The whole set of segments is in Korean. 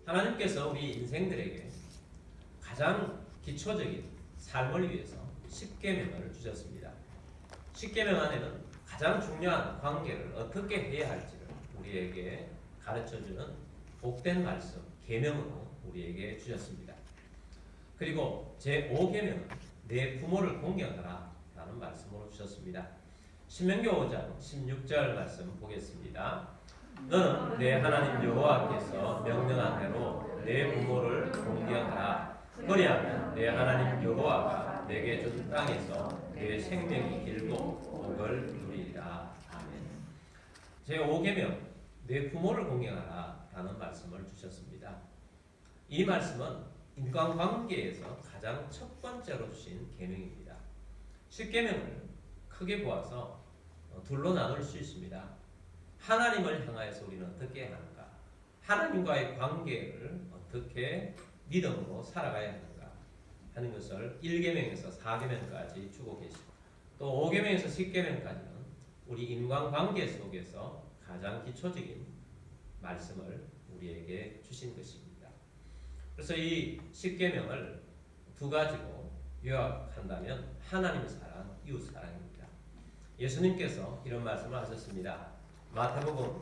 하나님께서 우리 인생들에게 가장 기초적인 삶을 위해서 십계명을 주셨습니다. 십계명 안에는 가장 중요한 관계를 어떻게 해야 할지를 우리에게 가르쳐주는 복된 말씀, 계명으로 우리에게 주셨습니다. 그리고 제5계명은 내 부모를 공경하라 라는 말씀으로 주셨습니다. 신명기 5장 16절 말씀 보겠습니다. 너는 내 하나님 여호와께서 명령한 대로 내 부모를 공경하라. 그리하면 내 하나님 여호와가 내게 준 땅에서 내 생명이 길고 복을 누리리라. 아멘. 제5계명 내 부모를 공경하라 라는 말씀을 주셨습니다. 이 말씀은 인간관계에서 가장 첫 번째로 주신 계명입니다. 십계명을 크게 보아서 둘로 나눌 수 있습니다. 하나님을 향하여서 우리는 어떻게 하는가? 하나님과의 관계를 어떻게 믿음으로 살아가야 하는가? 하는 것을 1계명에서 4계명까지 주고 계시고 또 5계명에서 10계명까지는 우리 인간관계 속에서 가장 기초적인 말씀을 우리에게 주신 것입니다. 그래서 이 10계명을 두 가지로 요약한다면 하나님 사랑, 이웃 사랑입니다. 예수님께서 이런 말씀을 하셨습니다. 마태복음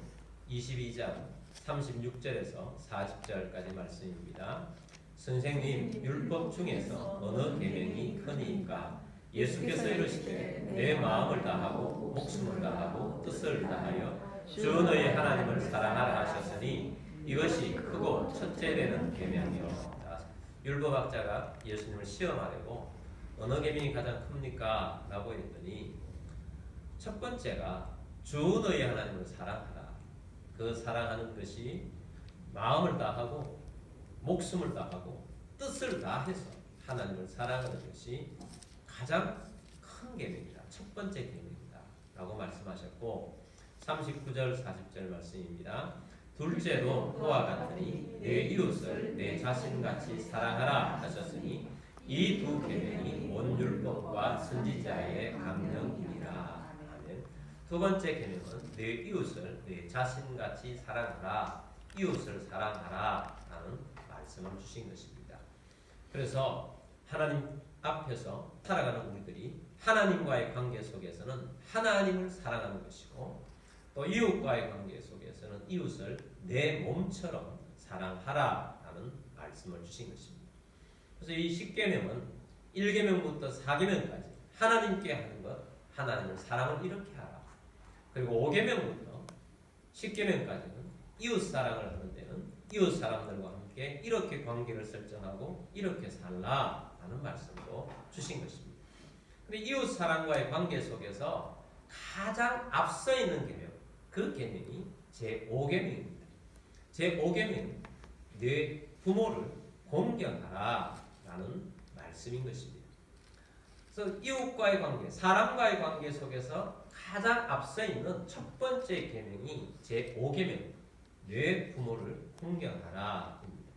22장 36절에서 40절까지 말씀입니다. 선생님, 율법 중에서 어느 계명이 크니까? 예수께서 이르시되 내 마음을 다하고 목숨을 다하고 뜻을 다하여 주 너의 하나님을 사랑하라 하셨으니 이것이 크고 첫째 되는 계명이요. 율법학자가 예수님을 시험하려고 어느 계명이 가장 큽니까? 라고 했더니 첫 번째가 주 너희 하나님을 사랑하라. 그 사랑하는 것이 마음을 다하고 목숨을 다하고 뜻을 다해서 하나님을 사랑하는 것이 가장 큰 계명이다. 첫 번째 계명이다. 라고 말씀하셨고 39절 40절 말씀입니다. 둘째로 그와 같으니 내 이웃을 내 자신같이 사랑하라 하셨으니 이 두 계명이 온 율법과 선지자의 강령이니라. 아멘. 두 번째 계명은 내 이웃을 내 자신같이 사랑하라. 이웃을 사랑하라 라는 말씀을 주신 것입니다. 그래서 하나님 앞에서 살아가는 우리들이 하나님과의 관계 속에서는 하나님을 사랑하는 것이고 또 이웃과의 관계 속에서는 이웃을 내 몸처럼 사랑하라 라는 말씀을 주신 것입니다. 그래서 이 10계명은 1계명부터 4계명까지 하나님께 하는 것, 하나님을 사랑을 이렇게 하라. 그리고 5계명부터 10계명까지는 이웃 사랑을 하는 데는 이웃 사람들과 함께 이렇게 관계를 설정하고 이렇게 살라 라는 말씀도 주신 것입니다. 그런데 이웃 사랑과의 관계 속에서 가장 앞서 있는 계명, 그 계명이 제5계명입니다. 제5계명은 내 부모를 공경하라 라는 말씀인 것입니다. 그래서 이웃과의 관계, 사람과의 관계 속에서 가장 앞서 있는 첫 번째 계명이 제5계명, 내 부모를 공경하라 입니다.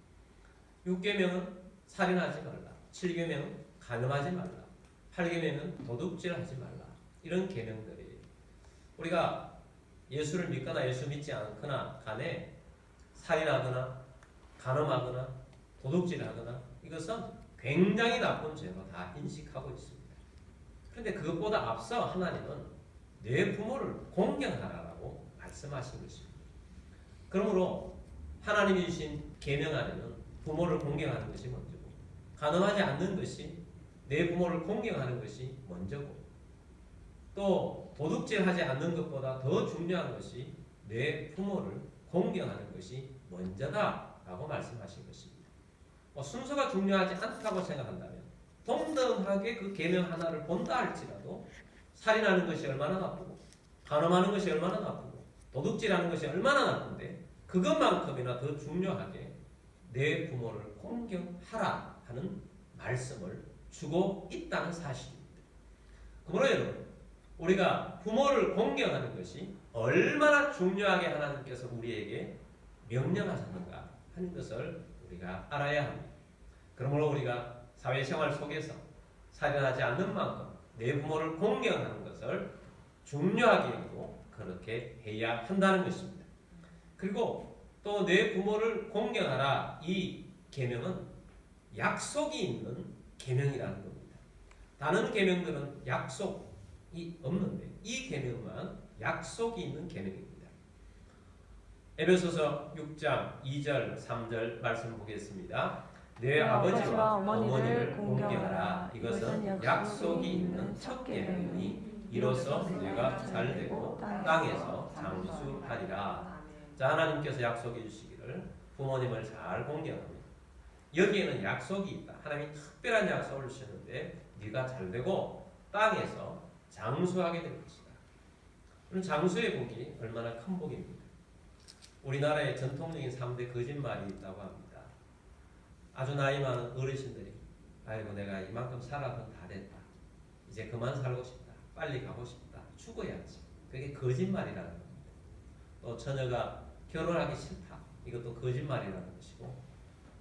6계명은 살인하지 말라, 7계명은 간음하지 말라, 8계명은 도둑질하지 말라. 이런 계명들이에요. 우리가 예수를 믿거나 예수 믿지 않거나 간에 살인하거나 간음하거나 도둑질하거나 이것은 굉장히 나쁜 죄로 다 인식하고 있습니다. 그런데 그것보다 앞서 하나님은 내 부모를 공경하라고 말씀하신 것입니다. 그러므로 하나님이 주신 계명 안에는 부모를 공경하는 것이 먼저고 간음하지 않는 것이 내 부모를 공경하는 것이 먼저고 또 도둑질하지 않는 것보다 더 중요한 것이 내 부모를 공경하는 것이 먼저다라고 말씀하신 것입니다. 순서가 중요하지 않다고 생각한다면 동등하게 그 계명 하나를 본다 할지라도 살인하는 것이 얼마나 나쁘고 간음하는 것이 얼마나 나쁘고 도둑질하는 것이 얼마나 나쁜데 그것만큼이나 더 중요하게 내 부모를 공경하라 하는 말씀을 주고 있다는 사실입니다. 그러므로 여러분, 우리가 부모를 공경하는 것이 얼마나 중요하게 하나님께서 우리에게 명령하셨는가 하는 것을 우리가 알아야 합니다. 그러므로 우리가 사회생활 속에서 살인하지 않는 만큼 내 부모를 공경하는 것을 중요하게 여기고 그렇게 해야 한다는 것입니다. 그리고 또 내 부모를 공경하라. 이 계명은 약속이 있는 계명이라는 겁니다. 다른 계명들은 약속이 없는데 이 계명만 약속이 있는 계명입니다. 에베소서 6장 2절 3절 말씀 보겠습니다. 내 아버지와 어머니를 공경하라. 이것은 약속이 있는 첫 계명이니 이로써 내가 잘되고 땅에서 장수하리라. 자, 하나님께서 약속해 주시기를 부모님을 잘 공경합니다. 여기에는 약속이 있다. 하나님이 특별한 약속을 주셨는데 네가 잘되고 땅에서 장수하게 될 것이다. 그럼 장수의 복이 얼마나 큰 복입니다. 우리나라에 전통적인 3대 거짓말이 있다고 합니다. 아주 나이 많은 어르신들이 아이고 내가 이만큼 살아서 다 됐다. 이제 그만 살고 싶다. 빨리 가고 싶다. 죽어야지. 그게 거짓말이라는 겁니다. 또 처녀가 결혼하기 싫다. 이것도 거짓말이라는 것이고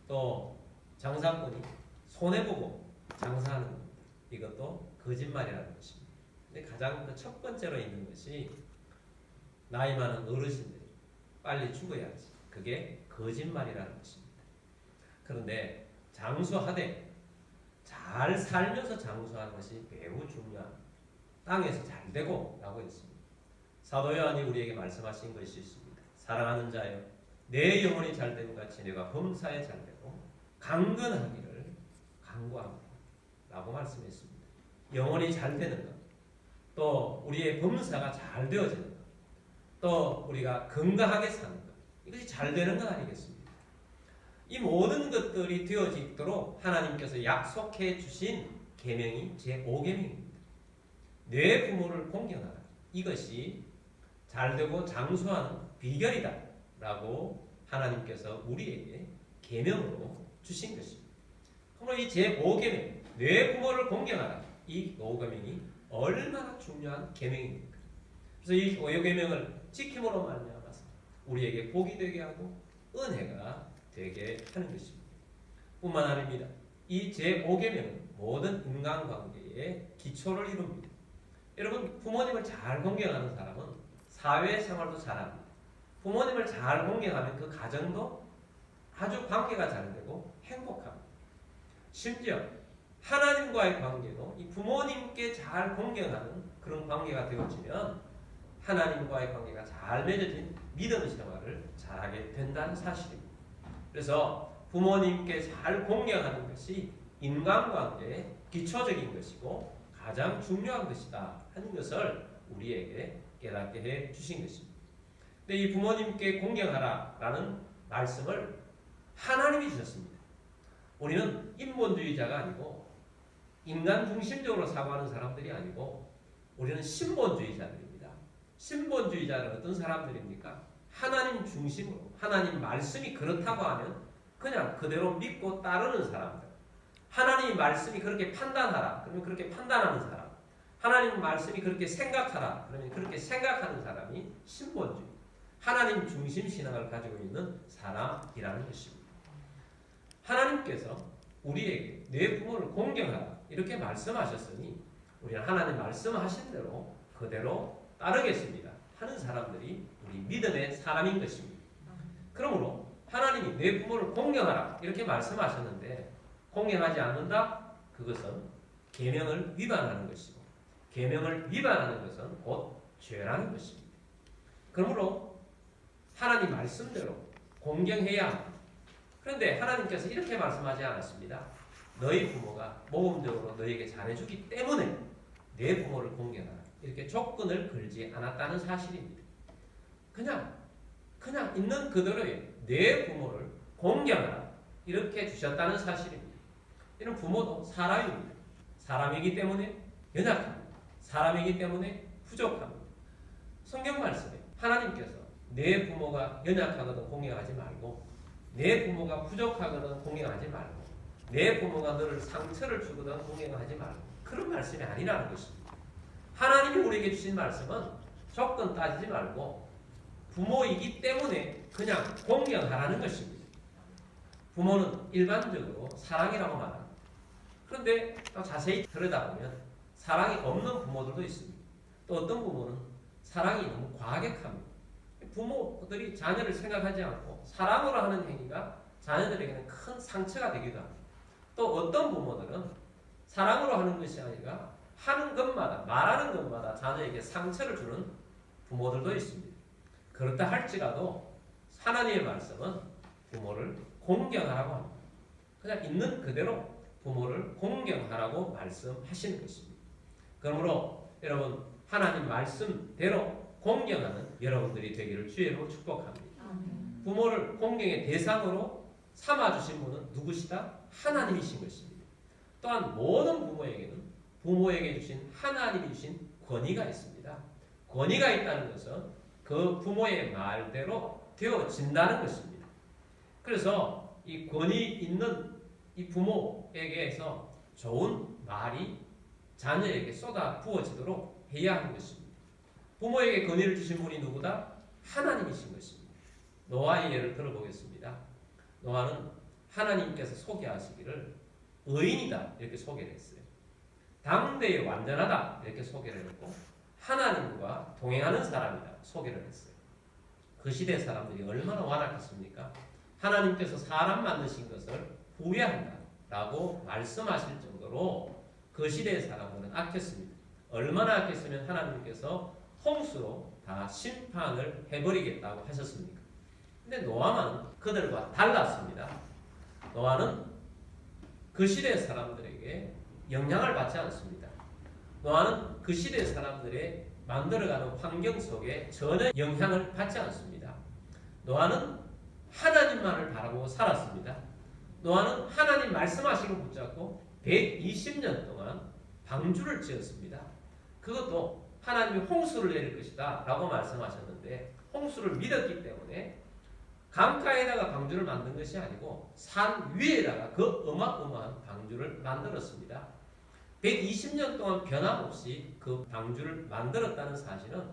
또 장사꾼이 손해보고 장사하는 겁니다. 이것도 거짓말이라는 것입니다. 근데 가장 첫 번째로 있는 것이 나이 많은 어르신들이 빨리 죽어야지. 그게 거짓말이라는 것입니다. 그런데 장수하되 잘 살면서 장수하는 것이 매우 중요합니다. 땅에서 잘 되고 라고 했습니다. 사도 요한이 우리에게 말씀하신 것이 있습니다. 사랑하는 자여 내 영혼이 잘됨 같이 내가 범사에 잘되고 강건하기를 간구합니다 라고 말씀했습니다. 영혼이 잘되는 것, 또 우리의 범사가 잘 되어지는 것, 또 우리가 건강하게 사는 것, 이것이 잘 되는 것 아니겠습니까? 이 모든 것들이 되어지도록 하나님께서 약속해 주신 계명이 제5계명입니다. 내 부모를 공경하라. 이것이 잘되고 장수하는 비결이다 라고 하나님께서 우리에게 계명으로 주신 것입니다. 그러므로 이 제5계명, 내 부모를 공경하라. 이 5계명이 얼마나 중요한 계명입니까? 그래서 이 5계명을 지킴으로 말미암아서 우리에게 복이 되게 하고 은혜가 되게 하는 것입니다. 뿐만 아닙니다. 이 제5계명은 모든 인간관계의 기초를 이룹니다. 여러분, 부모님을 잘 공경하는 사람은 사회생활도 잘합니다. 부모님을 잘 공경하면 그 가정도 아주 관계가 잘 되고 행복합니다. 심지어 하나님과의 관계도 이 부모님께 잘 공경하는 그런 관계가 되어지면 하나님과의 관계가 잘 맺어진 믿음의 생활을 잘하게 된다는 사실입니다. 그래서 부모님께 잘 공경하는 것이 인간관계의 기초적인 것이고 가장 중요한 것이다 하는 것을 우리에게 깨닫게 해 주신 것입니다. 근데 이 부모님께 공경하라 라는 말씀을 하나님이 주셨습니다. 우리는 인본주의자가 아니고 인간 중심적으로 사고하는 사람들이 아니고 우리는 신본주의자들입니다. 신본주의자는 어떤 사람들입니까? 하나님 중심으로 하나님 말씀이 그렇다고 하면 그냥 그대로 믿고 따르는 사람들. 하나님 말씀이 그렇게 판단하라. 그러면 그렇게 판단하는 사람. 하나님 말씀이 그렇게 생각하라. 그러면 그렇게 생각하는 사람이 신본주의. 하나님 중심 신앙을 가지고 있는 사람이라는 것입니다. 하나님께서 우리에게 내 부모를 공경하라. 이렇게 말씀하셨으니 우리는 하나님 말씀하신 대로 그대로 따르겠습니다 하는 사람들이 우리 믿음의 사람인 것입니다. 그러므로 하나님이 내 부모를 공경하라 이렇게 말씀하셨는데 공경하지 않는다? 그것은 계명을 위반하는 것이고 계명을 위반하는 것은 곧 죄라는 것입니다. 그러므로 하나님 말씀대로 공경해야 합니다. 그런데 하나님께서 이렇게 말씀하지 않았습니다. 너희 부모가 모범적으로 너에게 잘해주기 때문에 내 부모를 공경하라. 이렇게 조건을 걸지 않았다는 사실입니다. 그냥 있는 그대로의 내 부모를 공경하라. 이렇게 주셨다는 사실입니다. 이런 부모도 사람입니다. 사람이기 때문에 연약합니다. 사람이기 때문에 부족합니다. 성경 말씀에 하나님께서 내 부모가 연약하거든 공경하지 말고 내 부모가 부족하거든 공경하지 말고 내 부모가 너를 상처를 주거든 공경하지 말고 그런 말씀이 아니라는 것입니다. 하나님이 우리에게 주신 말씀은 조건 따지지 말고 부모이기 때문에 그냥 공경하라는 것입니다. 부모는 일반적으로 사랑이라고 말합니다. 그런데 또 자세히 들여다보면 사랑이 없는 부모들도 있습니다. 또 어떤 부모는 사랑이 너무 과격합니다. 부모들이 자녀를 생각하지 않고 사랑으로 하는 행위가 자녀들에게는 큰 상처가 되기도 합니다. 또 어떤 부모들은 사랑으로 하는 것이 아니라 하는 것마다, 말하는 것마다 자녀에게 상처를 주는 부모들도 있습니다. 그렇다 할지라도 하나님의 말씀은 부모를 공경하라고 합니다. 그냥 있는 그대로 부모를 공경하라고 말씀하시는 것입니다. 그러므로 여러분, 하나님 말씀대로 공경하는 여러분들이 되기를 주의로 축복합니다. 부모를 공경의 대상으로 삼아주신 분은 누구시다? 하나님이신 것입니다. 또한 모든 부모에게는 부모에게 주신 하나님이 주신 권위가 있습니다. 권위가 있다는 것은 그 부모의 말대로 되어진다는 것입니다. 그래서 이 권위 있는 이 부모에게서 좋은 말이 자녀에게 쏟아 부어지도록 해야 하는 것입니다. 부모에게 권위를 주신 분이 누구다? 하나님이신 것입니다. 노아의 예를 들어보겠습니다. 노아는 하나님께서 소개하시기를 의인이다 이렇게 소개를 했어요. 당대에 완전하다 이렇게 소개를 했고 하나님과 동행하는 사람이다 소개를 했어요. 그 시대 사람들이 얼마나 완악했습니까? 하나님께서 사람 만드신 것을 후회한다 라고 말씀하실 정도로 그 시대의 사람들은 악했습니다. 얼마나 악했으면 하나님께서 홍수로 다 심판을 해버리겠다고 하셨습니까? 근데 노아만 그들과 달랐습니다. 노아는 그 시대 사람들에게 영향을 받지 않습니다. 노아는 그 시대 사람들의 만들어가는 환경 속에 전혀 영향을 받지 않습니다. 노아는 하나님만을 바라보고 살았습니다. 노아는 하나님 말씀하시고 붙잡고 120년 동안 방주를 지었습니다. 그것도 하나님이 홍수를 내릴 것이다 라고 말씀하셨는데 홍수를 믿었기 때문에 강가에다가 방주를 만든 것이 아니고 산 위에다가 그 어마어마한 방주를 만들었습니다. 120년 동안 변함없이 그 방주를 만들었다는 사실은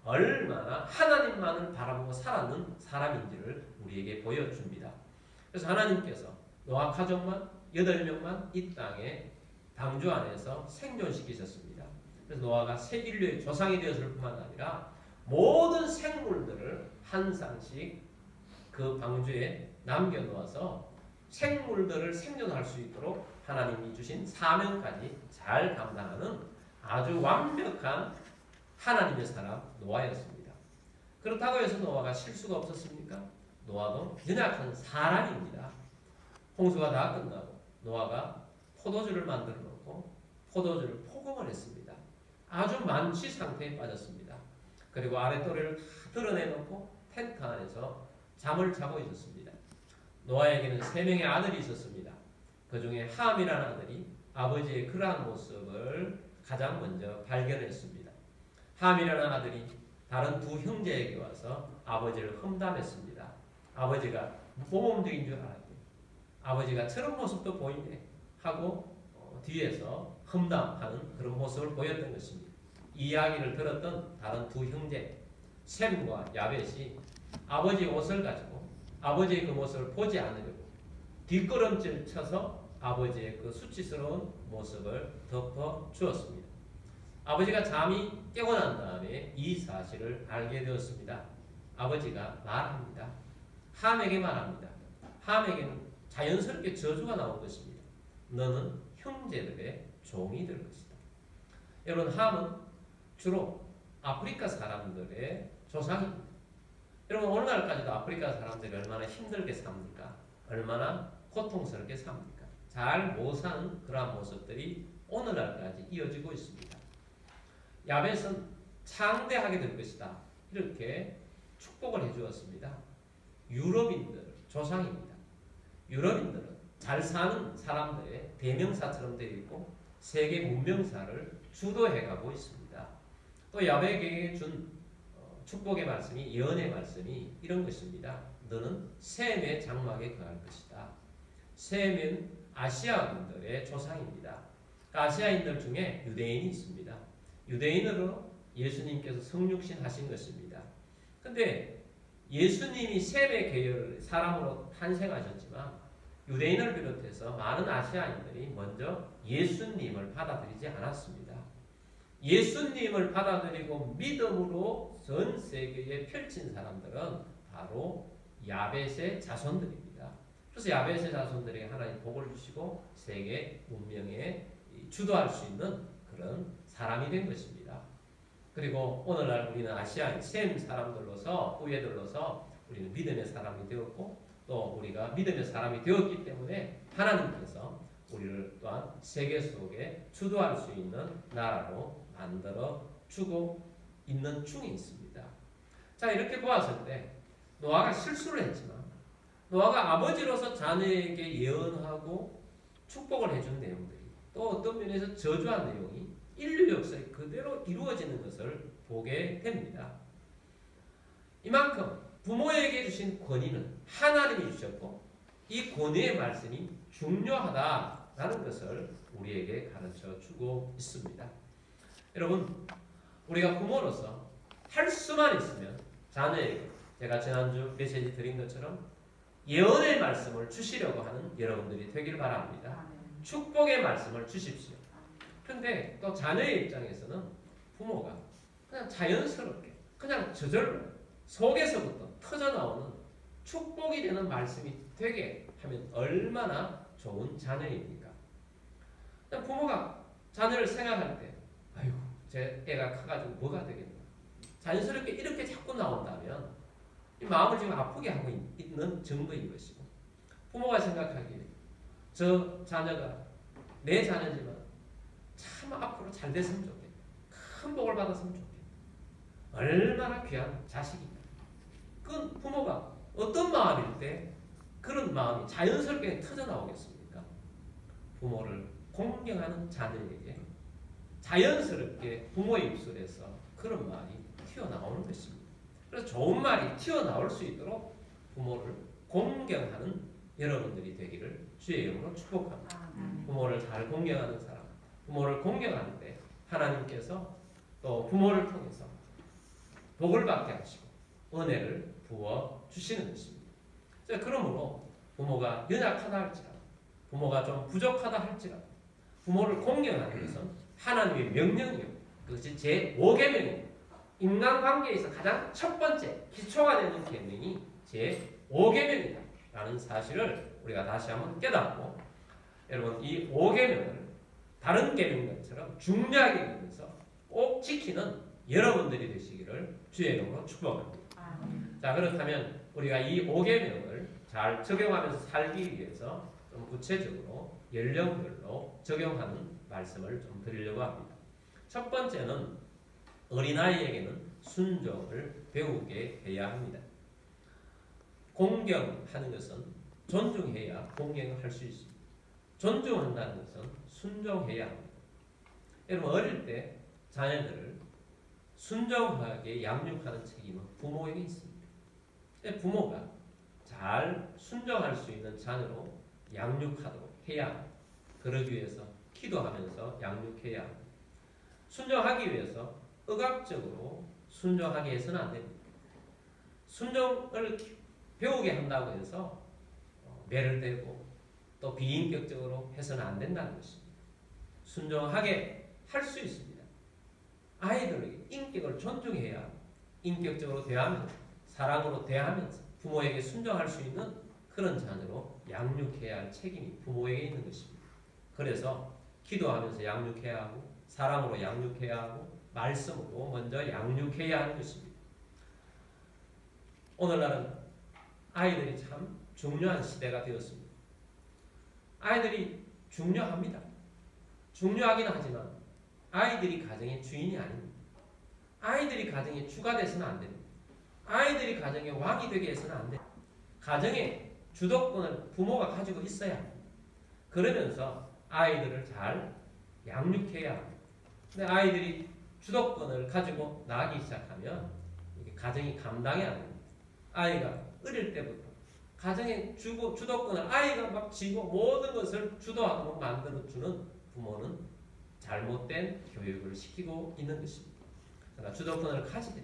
얼마나 하나님만을 바라보고 살았는 사람인지를 우리에게 보여줍니다. 그래서 하나님께서 노아 가족만 8명만 이 땅에 방주 안에서 생존시키셨습니다. 그래서 노아가 새 인류의 조상이 되었을 뿐만 아니라 모든 생물들을 한 쌍씩 그 방주에 남겨놓아서 생물들을 생존할 수 있도록 하나님이 주신 사명까지 잘 감당하는 아주 완벽한 하나님의 사람 노아였습니다. 그렇다고 해서 노아가 실수가 없었습니까? 노아도 연약한 사람입니다. 홍수가 다 끝나고 노아가 포도주를 만들어 놓고 포도주를 포금을 했습니다. 아주 만취 상태에 빠졌습니다. 그리고 아랫도리를 다 드러내놓고 텐트 안에서 잠을 자고 있었습니다. 노아에게는 3명의 아들이 있었습니다. 그 중에 함이라는 아들이 아버지의 그러한 모습을 가장 먼저 발견했습니다. 함이라는 아들이 다른 두 형제에게 와서 아버지를 험담했습니다. 아버지가 모범적인 줄 알았고 아버지가 저런 모습도 보이네 하고 뒤에서 험담하는 그런 모습을 보였던 것입니다. 이 이야기를 들었던 다른 두 형제 셈과 야벳이 아버지의 옷을 가지고 아버지의 그 모습을 보지 않으려고 뒷걸음질 쳐서 아버지의 그 수치스러운 모습을 덮어 주었습니다. 아버지가 잠이 깨어난 다음에 이 사실을 알게 되었습니다. 아버지가 말합니다. 함에게 말합니다. 함에게는 자연스럽게 저주가 나온 것입니다. 너는 형제들의 종이 될 것이다. 여러분, 함은 주로 아프리카 사람들의 조상입니다. 여러분, 오늘날까지도 아프리카 사람들이 얼마나 힘들게 삽니까? 얼마나 고통스럽게 삽니까? 잘 못 사는 그러한 모습들이 오늘날까지 이어지고 있습니다. 야벳은 창대하게 될 것이다. 이렇게 축복을 해주었습니다. 유럽인들 조상입니다. 유럽인들은 잘 사는 사람들의 대명사처럼 되어 있고 세계 문명사를 주도해가고 있습니다. 또 야벳에게 준 축복의 말씀이 예언의 말씀이 이런 것입니다. 너는 셈의 장막에 거할 것이다. 셈은 아시아인들의 조상입니다. 아시아인들 중에 유대인이 있습니다. 유대인으로 예수님께서 성육신 하신 것입니다. 근데 예수님이 셈의 계열 사람으로 탄생하셨지만 유대인을 비롯해서 많은 아시아인들이 먼저 예수님을 받아들이지 않았습니다. 예수님을 받아들이고 믿음으로 전 세계에 펼친 사람들은 바로 야벳의 자손들입니다. 그래서 야벳의 자손들에게 하나님 복을 주시고 세계 문명에 주도할 수 있는 그런 사람이 된 것입니다. 그리고 오늘날 우리는 아시아의 셈 사람들로서 후예들로서 우리는 믿음의 사람이 되었고 또 우리가 믿음의 사람이 되었기 때문에 하나님께서 우리를 또한 세계 속에 주도할 수 있는 나라로 만들어 주고 있는 중에 있습니다. 자, 이렇게 보았을 때 노아가 실수를 했지만 노아가 아버지로서 자녀에게 예언하고 축복을 해준 내용들이 또 어떤 면에서 저주한 내용이 인류 역사에 그대로 이루어지는 것을 보게 됩니다. 이만큼 부모에게 주신 권위는 하나님이 주셨고 이 권위의 말씀이 중요하다라는 것을 우리에게 가르쳐 주고 있습니다. 여러분, 우리가 부모로서 할 수만 있으면 자녀에게 제가 지난주 메시지 드린 것처럼 예언의 말씀을 주시려고 하는 여러분들이 되길 바랍니다. 축복의 말씀을 주십시오. 그런데 또 자녀의 입장에서는 부모가 그냥 자연스럽게 그냥 저절로 속에서부터 터져나오는 축복이 되는 말씀이 되게 하면 얼마나 좋은 자녀입니까? 부모가 자녀를 생각할 때 아이고 제 애가 커가지고 뭐가 되겠나 자연스럽게 이렇게 자꾸 나온다면 이 마음을 지금 아프게 하고 있는 정도인 것이고 부모가 생각하기에 저 자녀가 내 자녀지만 참 앞으로 잘 됐으면 좋겠다. 큰 복을 받았으면 좋겠다. 얼마나 귀한 자식이다. 그건 부모가 어떤 마음일 때 그런 마음이 자연스럽게 터져나오겠습니까? 부모를 공경하는 자녀에게 자연스럽게 부모의 입술에서 그런 말이 튀어나오는 것입니다. 그래서 좋은 말이 튀어나올 수 있도록 부모를 공경하는 여러분들이 되기를 주의 이름으로 축복합니다. 부모를 잘 공경하는 사람, 부모를 공경하는데 하나님께서 또 부모를 통해서 복을 받게 하시고 은혜를 부어 주시는 것입니다. 그러므로 부모가 연약하다 할지라도 부모가 좀 부족하다 할지라도 부모를 공경하는 것은 하나님의 명령이요. 그것이 제5계명입니다. 인간관계에서 가장 첫 번째 기초가 되는 계명이 제5계명이다 라는 사실을 우리가 다시 한번 깨닫고 여러분 이 5계명을 다른 계명들처럼 중요하게 여기면서 꼭 지키는 여러분들이 되시기를 주의 이름으로 축복합니다. 자, 그렇다면 우리가 이 5계명을 잘 적용하면서 살기 위해서 좀 구체적으로 연령별로 적용하는 말씀을 좀 드리려고 합니다. 첫 번째는 어린아이에게는 순종을 배우게 해야 합니다. 공경하는 것은 존중해야 공경을 할 수 있습니다. 존중한다는 것은 순종해야 합니다. 여러분 어릴 때 자녀들을 순종하게 양육하는 책임은 부모에게 있습니다. 부모가 잘 순종할 수 있는 자녀로 양육하도록 해야 합니다. 그러기 위해서 기도하면서 양육해야 합니다. 순종하기 위해서 억압적으로 순종하게 해서는 안 됩니다. 순종을 배우게 한다고 해서 매를 대고 또 비인격적으로 해서는 안 된다는 것입니다. 순종하게 할 수 있습니다. 아이들에게 인격을 존중해야 인격적으로 대하면서 사랑으로 대하면서 부모에게 순종할 수 있는 그런 자녀로 양육해야 할 책임이 부모에게 있는 것입니다. 그래서 기도하면서 양육해야 하고 사랑으로 양육해야 하고 말씀으로 먼저 양육해야 하는 것입니다. 오늘날은 아이들이 참 중요한 시대가 되었습니다. 아이들이 중요합니다. 중요하긴 하지만 아이들이 가정의 주인이 아닙니다. 아이들이 가정의 주가 돼서는 안 됩니다. 아이들이 가정의 왕이 되게 해서는 안 됩니다. 가정의 주도권을 부모가 가지고 있어야 합니다. 그러면서 아이들을 잘 양육해야 합니다. 근데 아이들이 주도권을 가지고 나가기 시작하면 이게 가정이 감당이 안 됩니다. 아이가 어릴 때부터 가정의 주도권을 아이가 막 쥐고 모든 것을 주도하도록 만들어주는 부모는 잘못된 교육을 시키고 있는 것입니다. 그러나 주도권을 가지되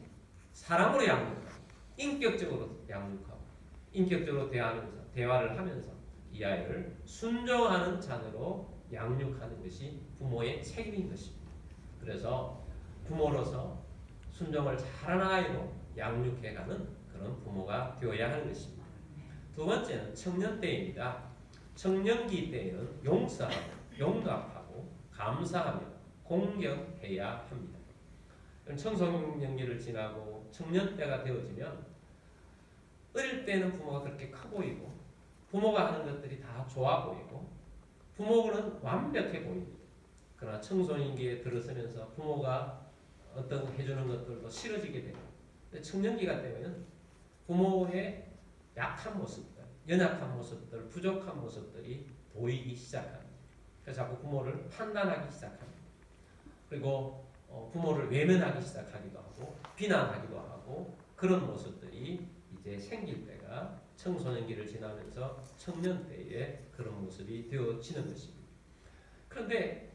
사랑으로 양육하고 인격적으로 양육하고 인격적으로 대화를 하면서 이 아이를 순종하는 자녀로 양육하는 것이 부모의 책임인 것입니다. 그래서 부모로서 순종을 잘하는 아이로 양육해가는 그런 부모가 되어야 하는 것입니다. 두 번째는 청년 때입니다. 청년기 때에는 용서하고 용납하고 감사하며 공경해야 합니다. 청소년기를 지나고 청년 때가 되어지면 어릴 때는 부모가 그렇게 커 보이고 부모가 하는 것들이 다 좋아 보이고 부모는 완벽해 보입니다. 그러나 청소년기에 들어서면서 부모가 어떤 해주는 것들도 싫어지게 되고 청년기가 되면 부모의 약한 모습들, 연약한 모습들, 부족한 모습들이 보이기 시작합니다. 그래서 자꾸 부모를 판단하기 시작합니다. 그리고 부모를 외면하기 시작하기도 하고 비난하기도 하고 그런 모습들이 이제 생길 때가 청소년기를 지나면서 청년 때의 그런 모습이 되어지는 것입니다. 그런데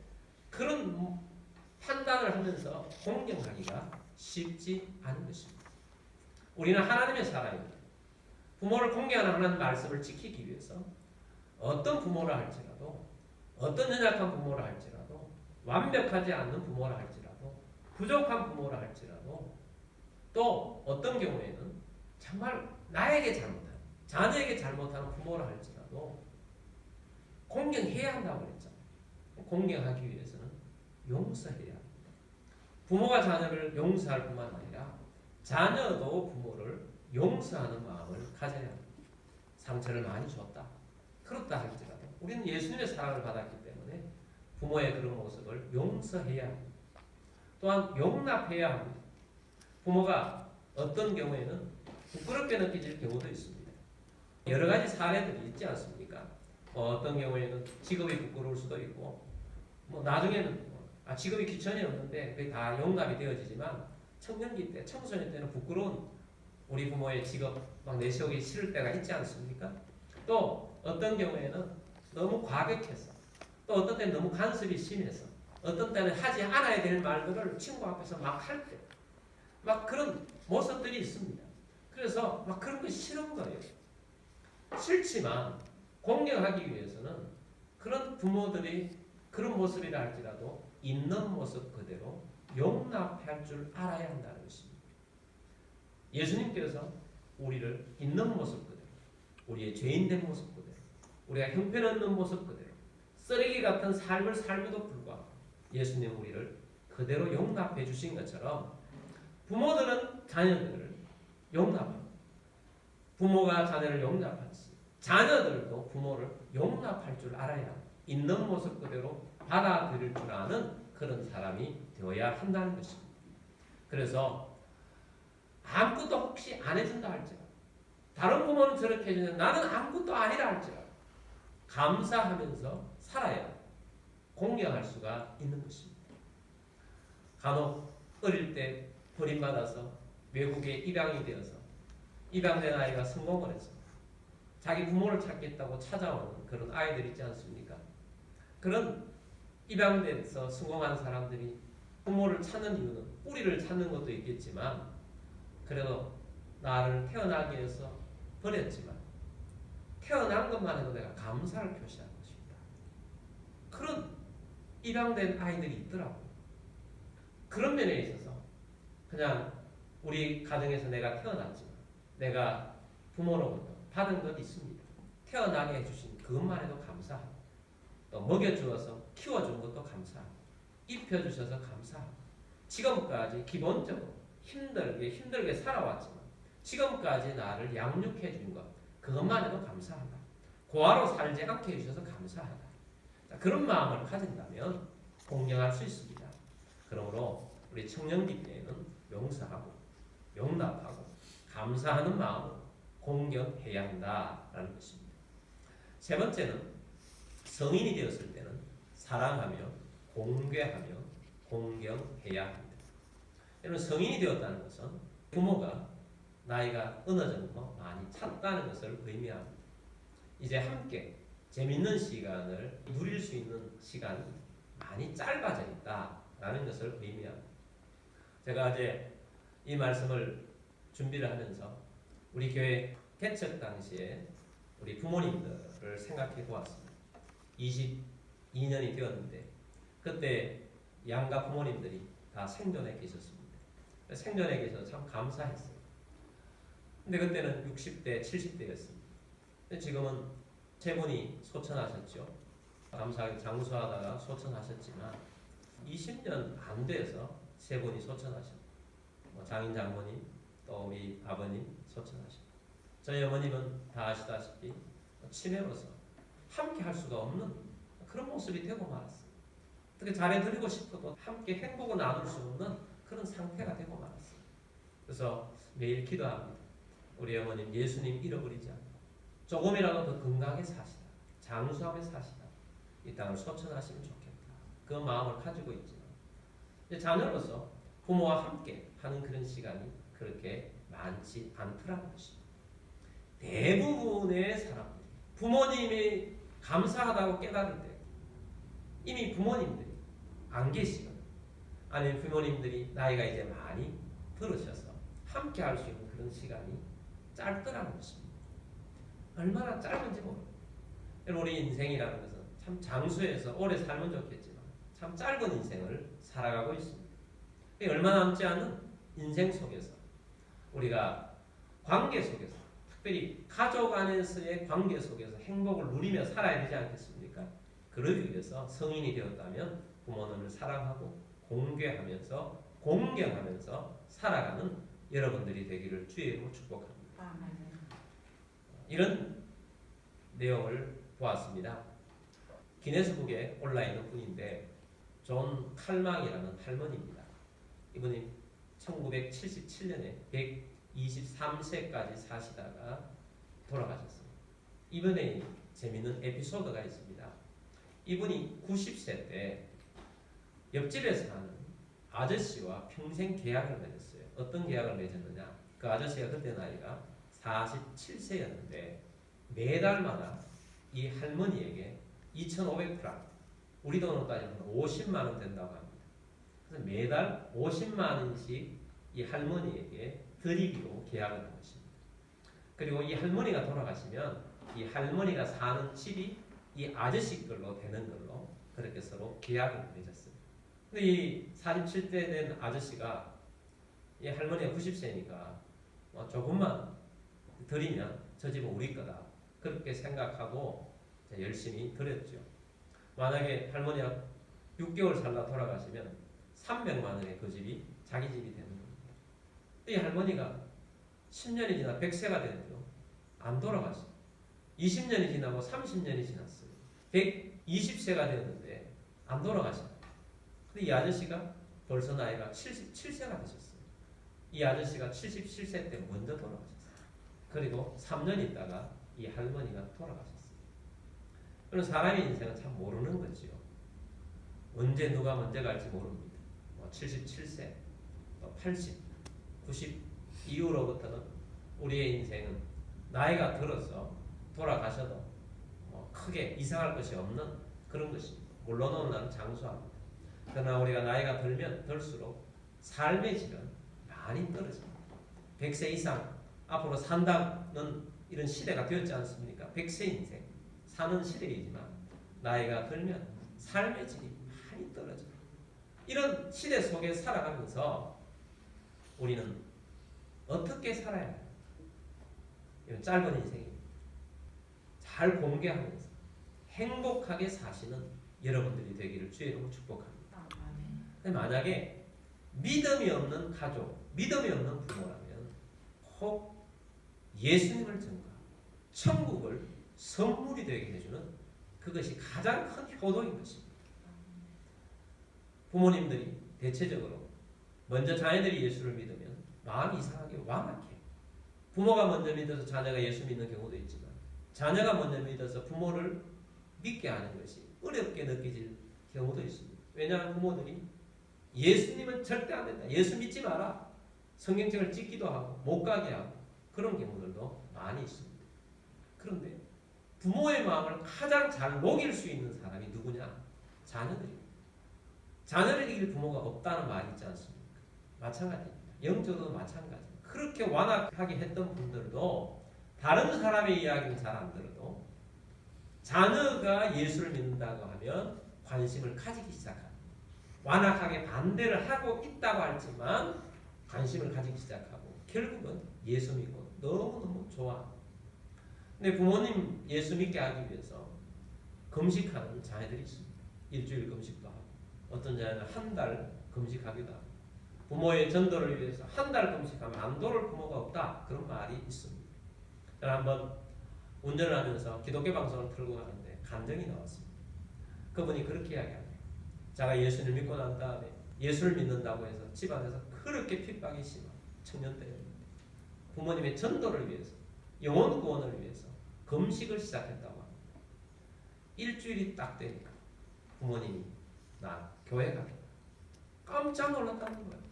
그런 판단을 하면서 공경하기가 쉽지 않은 것입니다. 우리는 하나님의 사람입니다. 부모를 공경하는 하나님 말씀을 지키기 위해서 어떤 부모라 할지라도 어떤 연약한 부모라 할지라도 완벽하지 않는 부모라 할지라도 부족한 부모라 할지라도 또 어떤 경우에는 정말 나에게 잘못한 자녀에게 잘못하는 부모라 할지라도 공경해야 한다고 그랬잖아요. 공경하기 위해서는 용서해야 합니다. 부모가 자녀를 용서할 뿐만 아니라 자녀도 부모를 용서하는 마음을 가져야 합니다. 상처를 많이 줬다. 그렇다 할지라도 우리는 예수님의 사랑을 받았기 때문에 부모의 그런 모습을 용서해야 합니다. 또한 용납해야 합니다. 부모가 어떤 경우에는 부끄럽게 느껴질 경우도 있습니다. 여러 가지 사례들이 있지 않습니까? 어떤 경우에는 직업이 부끄러울 수도 있고 나중에는 직업이 귀천이 없는데 그게 다 용납이 되어지지만 청년기 때, 청소년 때는 부끄러운 우리 부모의 직업 막 내세우기 싫을 때가 있지 않습니까? 또 어떤 경우에는 너무 과격해서 또 어떤 때는 너무 간섭이 심해서 어떤 때는 하지 않아야 될 말들을 친구 앞에서 막 할 때 막 그런 모습들이 있습니다. 그래서 막 그런 거 싫은 거예요. 싫지만 공경하기 위해서는 그런 부모들이 그런 모습이라 할지라도 있는 모습 그대로 용납할 줄 알아야 한다는 것입니다. 예수님께서 우리를 있는 모습 그대로 우리의 죄인된 모습 그대로 우리가 형편없는 모습 그대로 쓰레기 같은 삶을 살면도 불구하고 예수님 우리를 그대로 용납해 주신 것처럼 부모들은 자녀들을 용납합니다. 부모가 자녀를 용납하듯이 자녀들도 부모를 용납할 줄 알아야 있는 모습 그대로 받아들일 줄 아는 그런 사람이 되어야 한다는 것입니다. 그래서 아무것도 혹시 안 해준다 할지라도 다른 부모는 저렇게 해주는데 나는 아무것도 아니라 할지라도 감사하면서 살아야 공경할 수가 있는 것입니다. 간혹 어릴 때 버림받아서 외국에 입양이 되어서 입양된 아이가 성공을 해서 자기 부모를 찾겠다고 찾아오는 그런 아이들 있지 않습니까? 그런 입양돼서 성공한 사람들이 부모를 찾는 이유는 뿌리를 찾는 것도 있겠지만 그래도 나를 태어나게 해서 버렸지만 태어난 것만 해도 내가 감사를 표시하는 것입니다. 그런 입양된 아이들이 있더라고요. 그런 면에 있어서 그냥 우리 가정에서 내가 태어났지만 내가 부모로부터 받은 것 있습니다. 태어나게 해주신 그것만 해도 감사하고 또 먹여주어서 키워준 것도 감사하고 입혀주셔서 감사하고 지금까지 기본적으로 힘들게 살아왔지만 지금까지 나를 양육해 준 것 그것만 해도 감사하다. 고아로 살지 않게 해주셔서 감사하다. 자, 그런 마음을 가진다면 공경할 수 있습니다. 그러므로 우리 청년기 때에는 용서하고 용납하고 감사하는 마음으로 공경해야 한다라는 것입니다. 세 번째는 성인이 되었을 때는 사랑하며 공개하며 공경해야 합니다. 여러분 성인이 되었다는 것은 부모가 나이가 어느 정도 많이 찼다는 것을 의미합니다. 이제 함께 재밌는 시간을 누릴 수 있는 시간이 많이 짧아져 있다라는 것을 의미합니다. 제가 어제 이 말씀을 준비를 하면서 우리 교회 개척 당시에 우리 부모님들을 생각해 보았습니다. 22년이 되었는데 그때 양가 부모님들이 다 생존해 계셨습니다. 생존해 계셔서 참 감사했어요. 근데 그때는 60대, 70대였습니다. 지금은 세 분이 소천하셨죠. 감사하게 장수하다가 소천하셨지만 20년 안 돼서 세 분이 소천하셨고, 장인 장모님 또 우리 아버님 소천하셨고, 저희 어머님은 다 아시다시피 치매로서 함께 할 수가 없는 그런 모습이 되고 말았어요. 어떻게 잘해드리고 싶어도 함께 행복을 나눌 수 없는 그런 상태가 되고 말았어요. 그래서 매일 기도합니다. 우리 어머님 예수님 잃어버리지 않고 조금이라도 더 건강하게 사시다, 장수하며 사시다, 이 땅을 소천하시면 좋겠다, 그 마음을 가지고 있지만 자녀로서 부모와 함께 하는 그런 시간이 그렇게 많지 않더라는 것입니다. 대부분의 사람들이 부모님이 감사하다고 깨달을 때 이미 부모님들이 안 계시거나 아니면 부모님들이 나이가 이제 많이 들으셔서 함께 할 수 있는 그런 시간이 짧더라는 것입니다. 얼마나 짧은지 모릅니다. 우리 인생이라는 것은 참 장수해서 오래 살면 좋겠지만 참 짧은 인생을 살아가고 있습니다. 얼마 남지 않은 인생 속에서 우리가 관계 속에서, 특별히 가족 안에서의 관계 속에서 행복을 누리며 살아야 되지 않겠습니까? 그러기 위해서 성인이 되었다면 부모님을 사랑하고 공개하면서 공경하면서 살아가는 여러분들이 되기를 주의 이름으로 축복합니다. 이런 내용을 보았습니다. 기네스북에 올라있는 분인데 존 칼망이라는 할머니입니다. 이분이 1977년에 123세까지 사시다가 돌아가셨습니다. 이번에 재미있는 에피소드가 있습니다. 이분이 90세 때 옆집에 사는 아저씨와 평생 계약을 맺었어요. 어떤 계약을 맺었느냐? 그 아저씨가 그때 나이가 47세였는데 매달마다 이 할머니에게 2,500프랑, 우리 돈으로 따지면 50만 원 된다고 합니다. 그래서 매달 50만 원씩 이 할머니에게 드리기로 계약을 한 것입니다. 그리고 이 할머니가 돌아가시면 이 할머니가 사는 집이 이 아저씨 걸로 되는 걸로 그렇게 서로 계약을 맺었어요. 근데 이 47대 된 아저씨가 이 할머니가 90세니까 조금만 드리면 저 집은 우리 거다, 그렇게 생각하고 열심히 드렸죠. 만약에 할머니가 6개월 살다 돌아가시면 300만 원의 그 집이 자기 집이 되는 겁니다. 이 할머니가 10년이 지나 100세가 되는데도 안 돌아가시죠. 20년이 지나고 30년이 지났어요. 120세가 되었는데 안 돌아가시죠. 근데 이 아저씨가 벌써 나이가 77세가 되셨어요. 이 아저씨가 77세 때 먼저 돌아가셨어요. 그리고 3년 있다가 이 할머니가 돌아가셨어요. 그런 사람의 인생은 참 모르는 거지요. 언제 누가 먼저 갈지 모릅니다. 77세, 80, 90 이후로부터는 우리의 인생은 나이가 들어서 돌아가셔도 크게 이상할 것이 없는 그런 것입니다. 물론 나는 장수합니다. 그러나 우리가 나이가 들면 들수록 삶의 질은 많이 떨어집니다. 100세 이상 앞으로 산다는 이런 시대가 되었지 않습니까? 100세 인생 사는 시대이지만 나이가 들면 삶의 질이 많이 떨어져요. 이런 시대 속에 살아가면서 우리는 어떻게 살아야 해요? 이런 짧은 인생입니다. 잘 공개하면서 행복하게 사시는 여러분들이 되기를 주의 이름으로 축복합니다. 만약에 믿음이 없는 가족, 믿음이 없는 부모라면 꼭 예수님을 전가하고 천국을 선물이 되게 해주는 그것이 가장 큰 효도인 것입니다. 부모님들이 대체적으로 먼저 자녀들이 예수를 믿으면 마음이 이상하게 완악해요. 부모가 먼저 믿어서 자녀가 예수 믿는 경우도 있지만 자녀가 먼저 믿어서 부모를 믿게 하는 것이 어렵게 느껴질 경우도 있습니다. 왜냐하면 부모들이 예수님은 절대 안 된다, 예수 믿지 마라, 성경책을 찍기도 하고 못 가게 하고 그런 경우들도 많이 있습니다. 그런데 부모의 마음을 가장 잘 녹일 수 있는 사람이 누구냐? 자녀들입니다. 자녀를 이길 부모가 없다는 말이 있지 않습니까? 마찬가지입니다. 영적으로도 마찬가지입니다. 그렇게 완악하게 했던 분들도 다른 사람의 이야기는 잘 안 들어도 자녀가 예수를 믿는다고 하면 관심을 가지기 시작합니다. 완악하게 반대를 하고 있다고 하지만 관심을 가지기 시작하고 결국은 예수 믿고 너무너무 좋아. 근데 부모님 예수 믿게 하기 위해서 금식하는 자녀들이 있습니다. 일주일 금식도 하고 어떤 자녀는 한 달 금식하기도 하고 부모의 전도를 위해서 한 달 금식하면 안 도를 부모가 없다. 그런 말이 있습니다. 저는 한번 운전을 하면서 기독교 방송을 틀고 가는데 감정이 나왔습니다. 그분이 그렇게 이야기합니다. 자가 예수를 믿고 난 다음에 예수를 믿는다고 해서 집안에서 그렇게 핍박이 심한 청년 때였는데 부모님의 전도를 위해서 영혼 구원을 위해서 금식을 시작했다고 합니다. 일주일이 딱 되니까 부모님이 나 교회 가겠다. 깜짝 놀랐다는 거예요.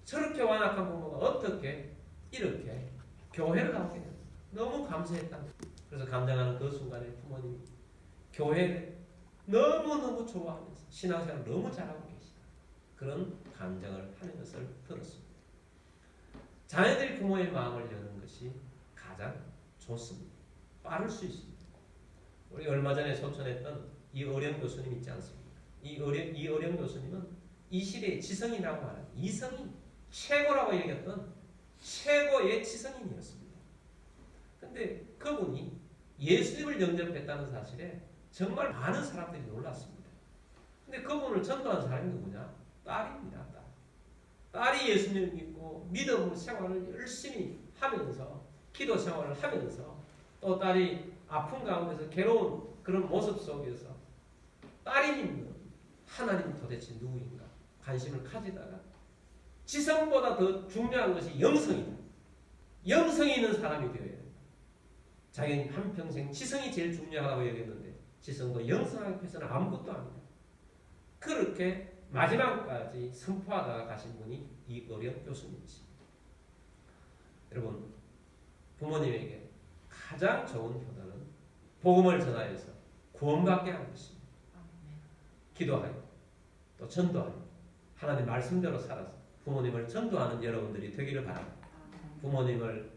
저렇게 완악한 부모가 어떻게 이렇게 교회를 가게 됐나. 너무 감사했다는 거예요. 그래서 감정하는 그 순간에 부모님이 교회를 너무너무 좋아하면서 신앙생활을 너무 잘하고 계시다. 그런 감정을 하는 것을 들었습니다. 자녀들이 부모의 마음을 여는 것이 가장 좋습니다. 빠를 수 있습니다. 우리 얼마 전에 소천했던 이어령 교수님 있지 않습니까? 이어령 교수님은 이 시대의 지성인이라고 하는 이성이 최고라고 얘기했던 최고의 지성인이었습니다. 근데 그분이 예수님을 영접했다는 사실에 정말 많은 사람들이 놀랐습니다. 근데 그분을 전도한 사람이 누구냐? 딸입니다. 딸이 예수님을 믿고 믿음 생활을 열심히 하면서 기도 생활을 하면서 또 딸이 아픈 가운데서 괴로운 그런 모습 속에서 딸이 믿는 하나님 도대체 누구인가 관심을 가지다가 지성보다 더 중요한 것이 영성이다. 영성이 있는 사람이 되어야 된다. 자기는 한평생 지성이 제일 중요하다고 얘기했는데 지성도 영성 앞에서는 아무것도 아니다. 그렇게 마지막까지 선포하다가 가신 분이 이어령 교수님이십니다. 여러분 부모님에게 가장 좋은 효도는 복음을 전하여서 구원받게 하는 것입니다. 기도하여 또 전도하여 하나님 말씀대로 살아서 부모님을 전도하는 여러분들이 되기를 바랍니다. 부모님을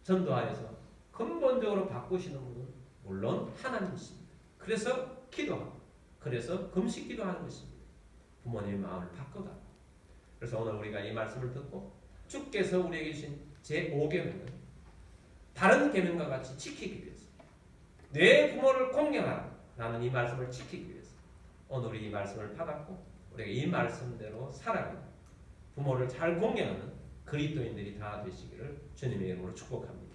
전도하여서 근본적으로 바꾸시는 분은 물론 하나님이십니다. 그래서 기도하고 그래서 금식 기도하는 것입니다. 부모님의 마음을 바꿔다. 그래서 오늘 우리가 이 말씀을 듣고 주께서 우리에게 주신 제5계명은 다른 계명과 같이 지키기 위해서 내 부모를 공경하라 라는 이 말씀을 지키기 위해서 오늘 우리 이 말씀을 받았고 우리가 이 말씀대로 살아가는 부모를 잘 공경하는 그리스도인들이 다 되시기를 주님의 이름으로 축복합니다.